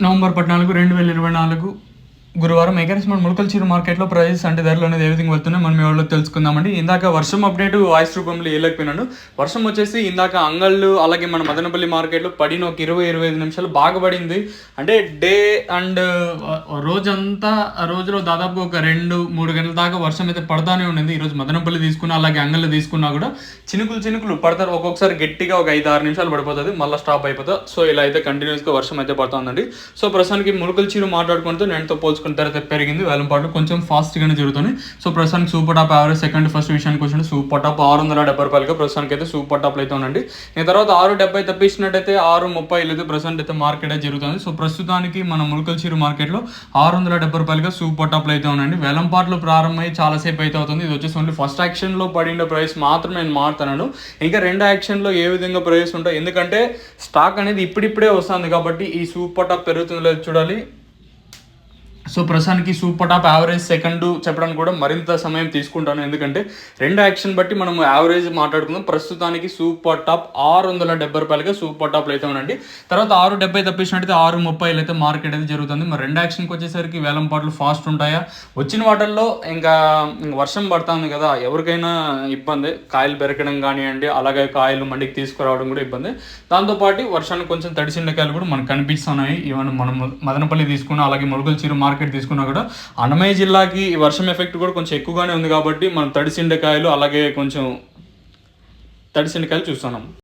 November 14, 2024 గురువారం ఎగరెస్మెంట్ ములకల చీర మార్కెట్లో ప్రైజెస్ అంటే ధరలు అనేది ఏ విధంగా వెళ్తున్నాయి మనం మీ వాళ్ళు తెలుసుకుందామండి. ఇందాక వర్షం అప్డేట్ వాయిస్ రూపంలో వేయలేకపోయినాను. వర్షం వచ్చేసి ఇందాక అంగళ్ళు అలాగే మన మదనపల్లి మార్కెట్లో పడిన ఒక 20-25 నిమిషాలు బాగా పడింది. అంటే డే అండ్ రోజంతా రోజులో దాదాపు ఒక 2-3 గంటల దాకా వర్షం అయితే పడతానే ఉండింది. ఈరోజు మదనపల్లి తీసుకున్నా అలాగే అంగళ్ళు తీసుకున్నా కూడా చినుకులు పడతారు. ఒక్కొక్కసారి గట్టిగా ఒక 5-6 నిమిషాలు పడిపోతుంది, మళ్ళీ స్టాప్ అయిపోతుంది. సో ఇలా అయితే కంటిన్యూస్గా వర్షం అయితే పడుతుందండి. సో ప్రస్తుతానికి ములకల చీర మాట్లాడుకుంటూ నేనుతో పోల్చుకున్న తర్వాత పెరిగింది. వేలంపాట్లు కొంచెం ఫాస్ట్గానే జరుగుతుంది. సో ప్రస్తుతానికి super top average second first విషయానికి వచ్చిన సూపర్ టాప్ 670 రూపాయలుగా ప్రస్తుతానికి అయితే సూపర్ టాప్లో అయితే ఉందండి. నేను తర్వాత 670 తప్పించినట్టయితే 630 అయితే ప్రస్తుతానికి అయితే మార్కెట్ అయితే జరుగుతుంది. సో ప్రస్తుతానికి మన ములకల చీర మార్కెట్లో 670 రూపాయలుగా సూపర్ టాప్లో అయితే ఉందండి. వేలంపాట్లు ప్రారంభమై చాలాసేపు అయితే అవుతుంది. ఇది వచ్చేసి ఓన్లీ ఫస్ట్ యాక్షన్లో పడిన ప్రైస్ మాత్రం నేను మారుతున్నాను. ఇంకా రెండో యాక్షన్లో ఏ విధంగా ప్రైస్ ఉంటాయి, ఎందుకంటే స్టాక్ అనేది ఇప్పుడిప్పుడే వస్తుంది కాబట్టి ఈ సూపర్ టాప్ పెరుగుతుందో లేదో చూడాలి. సో ప్రస్తుతానికి సూపర్ టాప్ యావరేజ్ సెకండ్ చెప్పడానికి కూడా మరింత సమయం తీసుకుంటాను, ఎందుకంటే రెండు యాక్షన్ బట్టి మనం యావరేజ్ మాట్లాడుకుందాం. ప్రస్తుతానికి సూపర్ టాప్ 670 రూపాయలుగా సూపర్ టాప్లో అయితే ఉండండి. తర్వాత 670 తప్పించినట్టయితే 630 అయితే మార్కెట్ అయితే జరుగుతుంది. మరి రెండు యాక్షన్కి వచ్చేసరికి వేలం పాటలు ఫాస్ట్ ఉంటాయా? వచ్చిన వాటిల్లో ఇంకా వర్షం పడుతుంది కదా, ఎవరికైనా ఇబ్బంది. కాయలు పెరగడం కానివ్వండి, అలాగే కాయలు మండికి తీసుకురావడం కూడా ఇబ్బంది. దాంతోపాటు వర్షానికి కొంచెం తడిసిన కాయలు కూడా మనకు కనిపిస్తున్నాయి. ఈవెన్ మనం మదనపల్లి తీసుకున్నా అలాగే ములకల చీర మార్కెట్ తీసుకున్నా కూడా అన్నమయ్య జిల్లాకి ఈ వర్షం ఎఫెక్ట్ కూడా కొంచెం ఎక్కువగానే ఉంది కాబట్టి మనం తడిసిండకాయలు అలాగే కొంచెం తడిసిండకాయలు చూస్తున్నాం.